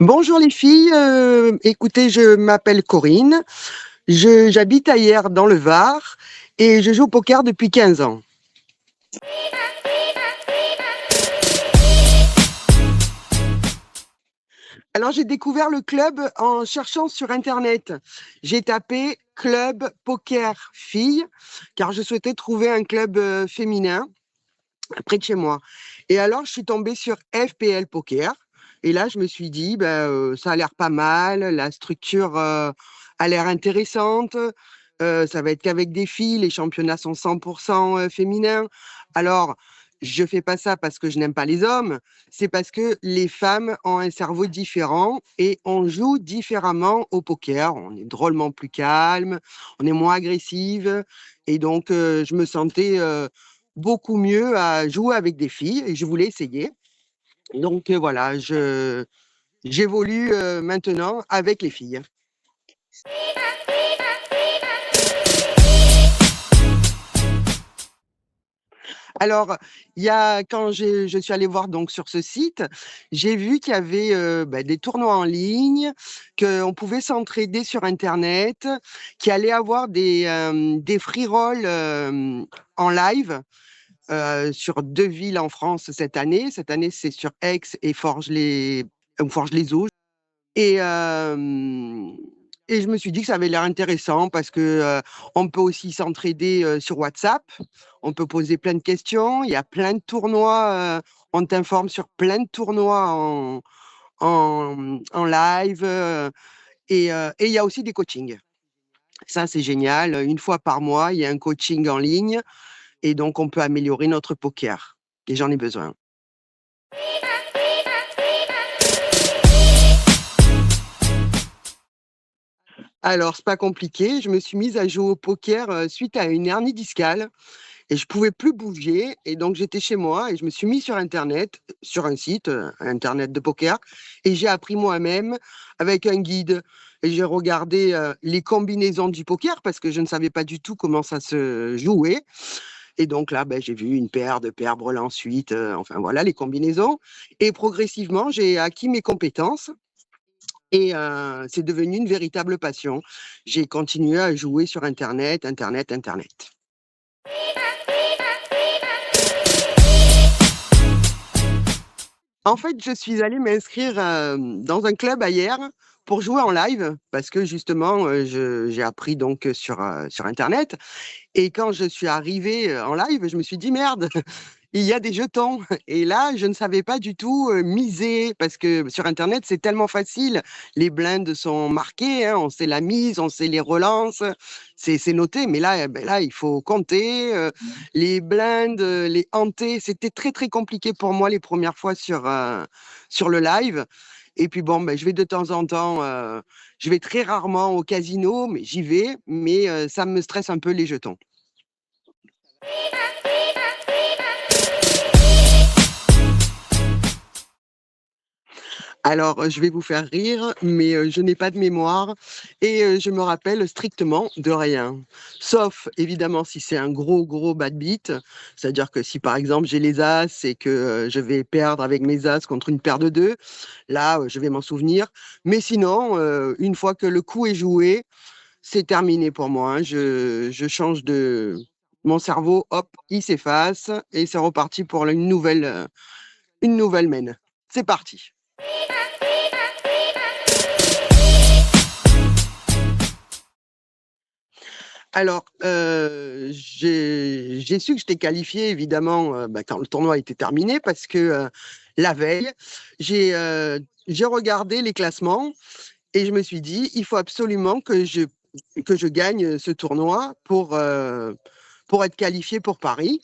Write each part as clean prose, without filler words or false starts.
Bonjour les filles, écoutez, je m'appelle Corinne, j'habite à Hyères dans le Var et je joue au poker depuis 15 ans. Alors j'ai découvert le club en cherchant sur internet. J'ai tapé club poker filles car je souhaitais trouver un club féminin près de chez moi. Et alors je suis tombée sur FPL Poker et là je me suis dit ça a l'air pas mal, la structure a l'air intéressante. Ça va être qu'avec des filles, les championnats sont 100% féminins. Alors, je fais pas ça parce que je n'aime pas les hommes, c'est parce que les femmes ont un cerveau différent et on joue différemment au poker. On est drôlement plus calme, on est moins agressive et donc je me sentais beaucoup mieux à jouer avec des filles et je voulais essayer. Donc voilà, j'évolue maintenant avec les filles. Alors, quand je suis allée voir donc sur ce site, j'ai vu qu'il y avait des tournois en ligne, qu'on pouvait s'entraider sur Internet, qu'il allait avoir des free rolls en live sur 2 villes en France cette année. Cette année, c'est sur Aix et Forges-les-Eaux. Et, et je me suis dit que ça avait l'air intéressant parce que on peut aussi s'entraider sur WhatsApp. On peut poser plein de questions. Il y a plein de tournois. On t'informe sur plein de tournois en live. Et il y a aussi des coachings. Ça, c'est génial. Une fois par mois, il y a un coaching en ligne. Et donc, on peut améliorer notre poker. Et j'en ai besoin. Alors, c'est pas compliqué. Je me suis mise à jouer au poker suite à une hernie discale et je pouvais plus bouger. Et donc, j'étais chez moi et je me suis mis sur Internet, sur un site Internet de poker, et j'ai appris moi-même avec un guide. Et j'ai regardé les combinaisons du poker parce que je ne savais pas du tout comment ça se jouait. Et donc là, j'ai vu une paire, deux paires, brelan ensuite, enfin voilà les combinaisons. Et progressivement, j'ai acquis mes compétences. Et c'est devenu une véritable passion. J'ai continué à jouer sur Internet, Internet, Internet. En fait, je suis allée m'inscrire dans un club hier pour jouer en live parce que justement, j'ai appris donc sur Internet. Et quand je suis arrivée en live, je me suis dit merde, il y a des jetons. Et là, je ne savais pas du tout miser parce que sur Internet, c'est tellement facile. Les blindes sont marquées, hein, on sait la mise, on sait les relances, c'est noté. Mais là, là, il faut compter les blindes, les hantés. C'était très, très compliqué pour moi les premières fois sur le live. Et puis bon, je vais de temps en temps, je vais très rarement au casino, mais j'y vais, mais ça me stresse un peu les jetons. Alors, je vais vous faire rire, mais je n'ai pas de mémoire et je me rappelle strictement de rien. Sauf évidemment si c'est un gros, gros bad beat, c'est-à-dire que si par exemple j'ai les as et que je vais perdre avec mes as contre une paire de 2, là je vais m'en souvenir. Mais sinon, une fois que le coup est joué, c'est terminé pour moi, hein. Je change de mon cerveau, hop, il s'efface et c'est reparti pour une nouvelle main. C'est parti. Alors, j'ai su que j'étais qualifiée évidemment, quand le tournoi était terminé parce que, la veille, j'ai regardé les classements et je me suis dit: «Il faut absolument que je gagne ce tournoi pour être qualifiée pour Paris».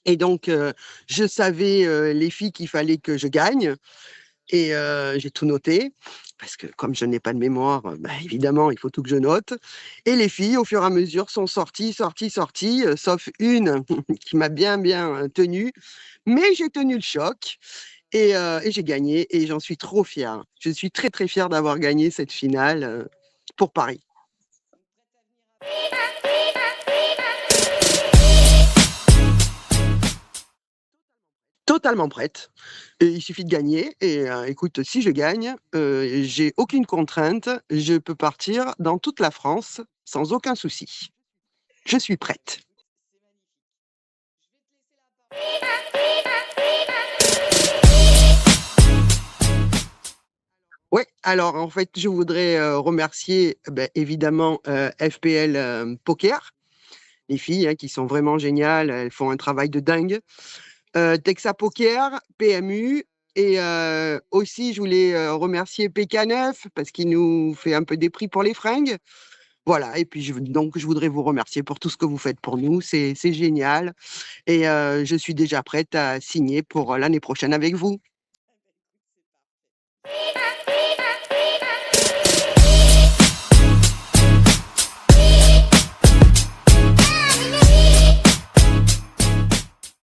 Et donc, je savais, les filles qu'il fallait que je gagne. Et j'ai tout noté parce que comme je n'ai pas de mémoire, évidemment, il faut tout que je note. Et les filles, au fur et à mesure, sont sorties, sorties, sorties, sauf une qui m'a bien, bien tenue. Mais j'ai tenu le choc et j'ai gagné et j'en suis trop fière. Je suis très, très fière d'avoir gagné cette finale pour Paris. totalement prête. Et il suffit de gagner. Et écoute, si je gagne, j'ai aucune contrainte. Je peux partir dans toute la France sans aucun souci. Je suis prête. Oui, alors en fait, je voudrais remercier évidemment FPL Poker, les filles qui sont vraiment géniales, elles font un travail de dingue. Texa Poker, PMU, et aussi je voulais remercier PK9 parce qu'il nous fait un peu des prix pour les fringues. Voilà, et puis donc je voudrais vous remercier pour tout ce que vous faites pour nous, c'est génial. Et je suis déjà prête à signer pour l'année prochaine avec vous.